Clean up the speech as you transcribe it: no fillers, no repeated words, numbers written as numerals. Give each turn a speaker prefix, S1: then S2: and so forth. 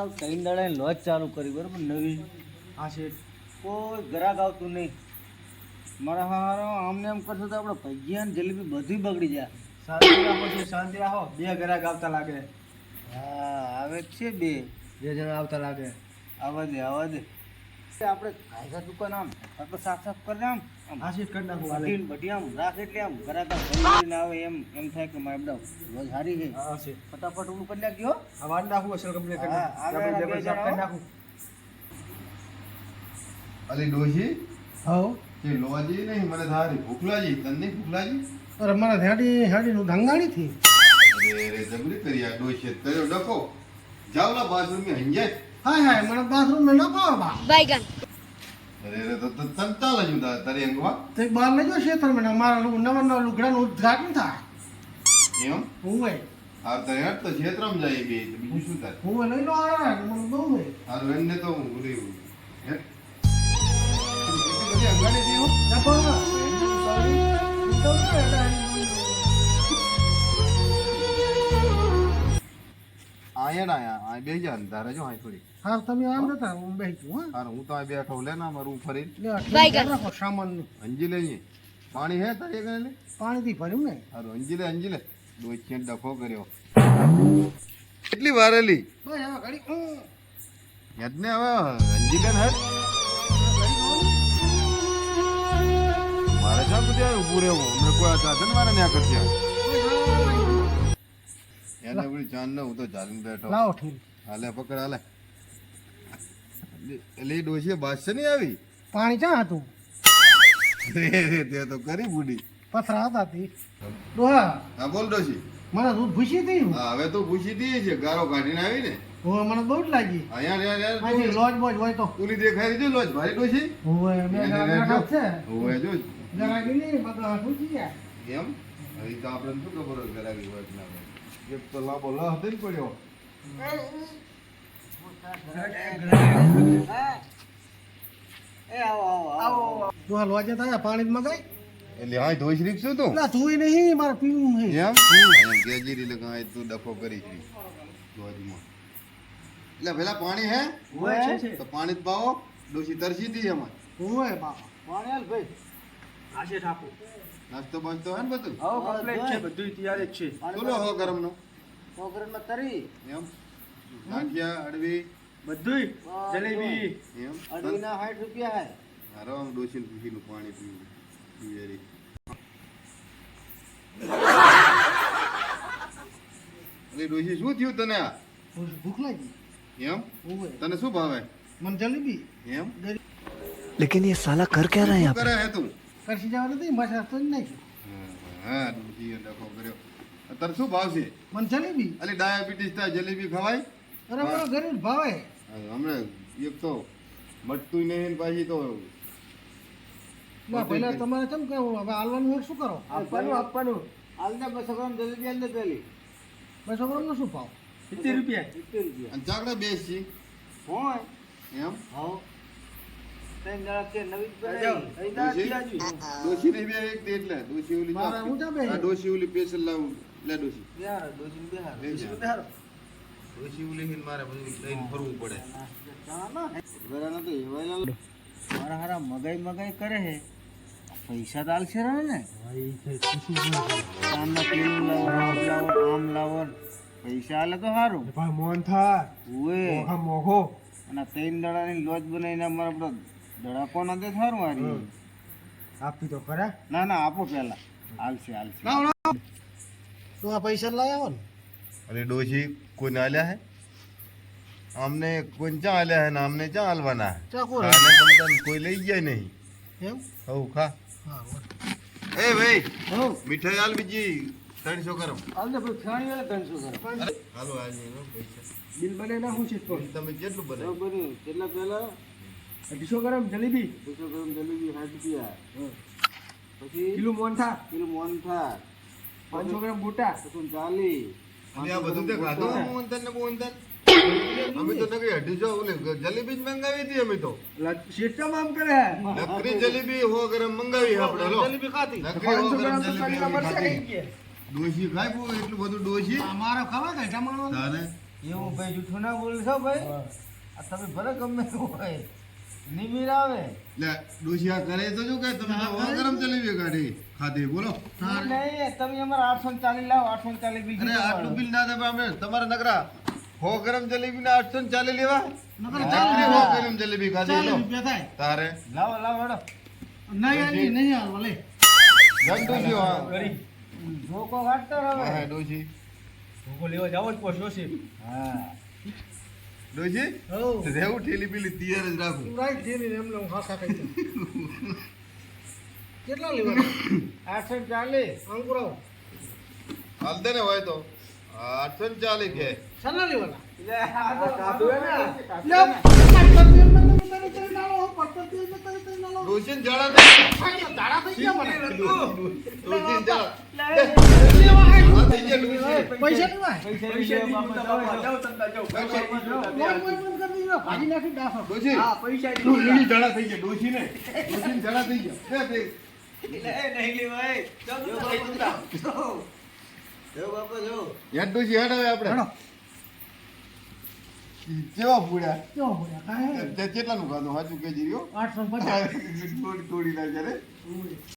S1: હાવ ત્રણ દાડાની લોજ ચાલુ કરી બરાબર નવી આ છે કોઈ ગ્રાહક આવતું નહીં મારા હારો આમને એમ કરશો તો આપણે ભજીયા ને જલેબી બધી બગડી જાય
S2: શાંતિ રાખો છે શાંતિ રાખો બે ગ્રાહક આવતા લાગે
S1: હા આવે જ છે બે
S2: જણા આવતા લાગે
S1: આવા દે આપણે કાયદા દુકાન આમ આપણે સાફ કરી આમ
S2: આશીષ કરી નાખું હાલે
S1: બધી આમ રાખ એટલે આમ ગ્રાહક ના આવે એમ થાય કે મારે બધા રોજ સારી છે
S2: આવશે
S1: ફટાફટ ઊંડું કરી નાખ્યો
S2: આ વાડ નાખું અસલ કમ્પ્લીટ કરી
S1: હા,
S2: નાખું
S1: આગળ
S2: આપણે સાફ કરી નાખું
S3: અલી ડોશી
S2: હો
S3: તે લોજી નહીં મને ધારી ભૂખલાજી તને નહીં ભૂખલાજી
S2: અરે મારા હેડી નું ધંગાણી થી
S3: અરે જબરી કરી આ ડોશી કર્યો ડખો જાવલા બાથરૂમ में હંજાય
S2: હાય મને બાથરૂમ में ન પાવ બા
S4: बैगन
S3: અરે તો તંતાલ જ ઉતા તારી અંગવા
S2: તે બાર લેજો ક્ષેત્ર में મારા નવા લુગડા નું ઉદ્ઘાટન થાય
S3: એમ
S2: હુંય
S3: આ તો હેડ તો ક્ષેત્રમાં જાય બે તો બીજું શું થાય
S2: હુંય લઈ લો આ મને બહુ હે
S3: હારું એને તો હું ભૂલી ગયો હેડ બધી અંગાડી દીધું
S2: ના પાવ
S3: આયા આ બે જા અંધારે જો આ થોડી
S2: હા તમે આમ નતા હું બેઠું હા
S3: હારું હું તો આ બેઠો લે ના મારું ફરી
S2: બાઈગન રાખો સામાન નું
S3: અંજી લઈએ પાણી હે તારે કને લે
S2: પાણી થી ભર્યું ને
S3: હારું અંજી લે દો ચેન ડખો કર્યો કેટલી વાર એલી
S2: બસ હવે ઘડી
S3: યાદ ને હવે અંજી લે હે મારે શા બધે ઊભું રહેવું હમણાં કોઈ સાધન મારે ન્યા કરશે એને બધી ચાંદ ને હું તો ચાલીને બેઠો
S2: લાવો ઠીક
S3: હાલે પકડ હાલે એટલે એ ડોશીએ બાદશે નહીં આવી
S2: પાણી ક્યાં હતું
S3: તે તો કરી બુડી
S2: પથરા હતા તે ડોહા
S3: હા બોલ ડોશી
S2: મને દૂધ ભૂસી થઈ
S3: હા હવે તો પૂછી દઈએ છે ગારો કાઢીને આવી ને
S2: હવે મને બહુ જ લાગી
S3: હા યાર
S2: અહીંથી લોજ બોજ હોય તો
S3: પૂરી દેખાઈ દીધું લોજ ભારી ડોશી
S2: હવે મેં ગાડા છે
S3: હોવે જો
S2: ગરાગી નહીં બધા ભૂસી ગયા
S3: એમ હવે તો આપણે શું ખબર હોય ગરાગી હોય કે ના હોય એક તો લાંબો લ હતો જ પડ્યો
S1: એ આવો
S2: ડોહા લોજે થાય પાણી જ મગાય
S3: એટલે હા ધોઈ શ્રીપ શું તું
S2: ના તું નહીં મારે પીવું છે
S3: એમ કેજીરી લગા તો ડખો કરી છે ધોજમાં એટલે પેલા પાણી હે
S2: હોય છે
S3: તો પાણી જ પાવો ડોશી તરસી દી એમાં
S2: હોય બાપા
S1: પાણી હાલ ભાઈ
S2: આશે ઠાકુ
S3: નાસ્તો બાસ્તો હે ને બધું
S1: આવો કમ્પ્લીટ છે
S2: બધું તૈયાર જ છે
S3: બોલો હો ગરમ નો
S1: કોકરણમાં તરી
S3: એમ ગાંઠિયા અડવી
S2: બધું જલેબી
S3: એમ
S1: અઢીના 60 રૂપિયા હે
S3: હારો આમ ડોશી પૂછીનું પાણી પીવું પીવેરી અરે ડોશી શું થયું તને આ
S2: ભૂખ લાગી
S3: એમ
S2: હોય
S3: તને શું ભાવે
S2: મને જલેબી
S3: એમ
S5: लेकिन ये साला कर क्या रहा है
S3: શું કરે હે તું
S2: કરશી જવા નથી મસાજ તો જ નહીં
S3: હા ડોશી ડખો કર્યો તારે શું ભાવ છે
S2: મને જલેબી
S3: અલી ડાયાબિટીસ થાય જલેબી ખવાય
S2: અરે મારો ગરીબ ભાવે
S3: હમણાં એક તો મટતું નહીં ને પાછી તો
S2: ના પહેલા તમારે કેમ કેવું હવે હાલવાનું હોય શું કરો
S1: આપવાનું હાલ દે 200 ગ્રામ જલેબી હાલ દે પેલી
S2: 200 ગ્રામનો શું ભાવ 70 રૂપિયા
S1: 70 રૂપિયા
S3: અને ચાકડા બેસી
S1: હોય
S3: એમ
S1: હાઉ ત્રણ દાડા કે નવી
S3: ડોશી ની બે એક દે એટલે ડોશી ઓલી
S2: મારે હું જા બે.
S3: આ ડોશી ઓલી પેશલ લાવું લે ડોશી
S1: બિહાર ડોજીન બિહાર
S3: લઈ જા. ડોશી ઓલી હિન મારે બધું લઈને ફરવું પડે
S1: ઘરાના તો એવાય મારા હારા મગાઈ કરે હે પૈસા તો આલશે રહે ને આમના પેલું લાવો આમ લાવો પૈસા આલે તો સારું
S2: ભાઈ મોહન થા
S1: ઉએ
S2: મોઘો
S1: અને ત્રણ દડાની લોજ બનાવીને અમારે આપણો દડાકો ના દે સારું હારી
S2: આપી તો ખરા
S1: ના આપો પેલા હાલશે
S2: તો આ પૈસા લાવ્યા ને
S3: અરે ડોશી કોઈ ના આલ્યા હે આમને કોઈ ચા આલ્યા હે ને આમને ચા આલવાના
S2: ચાકુ
S3: ખાને તમતન કોઈ લઈ ગયા નહીં
S2: એમ
S3: હવ ખા
S2: હા
S3: એ ભાઈ
S1: હો
S3: મીઠાઈ આલ બીજી 300 ગરમ
S1: હાલ દે ભાઈ ખાણી વાળા 300 કરો
S3: હાલો આજે પૈસા
S2: બિલ બને ના હું છે તો
S3: તમે કેટલું
S1: તો
S3: બનાવ્યું
S1: બધું કેટલા પેલા
S2: 200 ગ્રામ જલેબી
S1: 200 ગ્રામ જલેબી 60 રૂપિયા પછી
S2: કિલો મોહન થા
S1: કિલો મોહનથાળ
S2: 500 ગ્રામ બુટા
S1: 240
S3: અને આ બધું તે ખાધું મોહનથાળ ને મોહનથાળ અમે તો નકરી 250 ઓલી જલેબી જ મંગાવી હતી અમે તો
S2: સિસ્ટમ આમ કરે
S3: નકરી જલેબી 100 ગ્રામ મંગાવી આપણે લો
S2: જલેબી ખાતી
S3: નકરી 100 ગ્રામ
S2: તો
S3: જલેબી
S2: મળશે
S3: ખાધી.
S2: કઈ કે
S3: ડોશી ખાય બહુ એટલું બધું ડોશી
S2: અમારો ખવા કે જમાનો
S3: તારે
S1: એવું ભાઈ જૂઠું ના બોલશો ભાઈ. આ તમે ભલે ગમે એવું હોય નિમિર આવે.
S3: લે ડોશિયા કરે તો શું કે તમે તો ગરમ જલેબી કાઢી ખાધી બોલો
S1: નહીં તમે અમારા 840 લાવો 840 બિલ
S3: અરે આટલું બિલ ના થાય અમે તમારા નકરા 100 ગરમ જલેબી ના 840 લેવા
S2: નકર
S3: ચાકરી 100 ગરમ જલેબી ખાધી
S2: 40
S3: લો
S2: રૂપિયા થાય.
S3: તારે
S1: લાવો લાવો હેડો.
S2: નહીં હાલવા લે.
S3: જમ ડોશી હા
S1: જોકો કાઢતો રહો.
S3: હા ડોશી
S1: હા
S3: ડોશી
S2: હઉ.
S3: રેવું ઠેલી પેલી તૈયાર જ રાખું
S2: તું રાખ થેલી ને એમને હું ખાખા ખાઈ જાઉં. કેટલા લેવાના
S1: 840
S2: અંકુરાઓ
S3: હાલ દે ને હોય તો 840 કે
S2: શાના લેવાના?
S1: લે આ તો કાઢું હે ને.
S2: લે, પટ્ટર તેલમાં તમે તરી નાલો હો, પટ્ટર તેલમાં તરી નાલો.
S3: ડોશી ને જળા દે
S2: દાડા થઈ ગયા મને.
S3: ડોશી ને જળા
S2: લેવા આય.
S3: હા થઈ ગયા ડોશી
S2: પૈસા લેવા આય.
S1: પૈસા લઈ લે બાપા જાઓ.
S2: મોય મોય બંધ કરી દીધો. ભાજી નાખી ડાફો.
S3: ડોશી
S1: પૈસા
S3: ડોશી જળા થઈ ગયા ડોશી ને જળા થઈ ગયા દે
S1: નહીં લેવાય. જાઓ બાપા જાઓ.
S3: યાર ડોશી હેડ હવે આપણે કેવા પૂડ્યા
S2: કેવો બોલ્યા? કાંઈ?
S3: તે કેટલાનું ખાધું સાચું કેજી રહ્યો
S2: 850.
S3: થોડી થોડી ના જયારે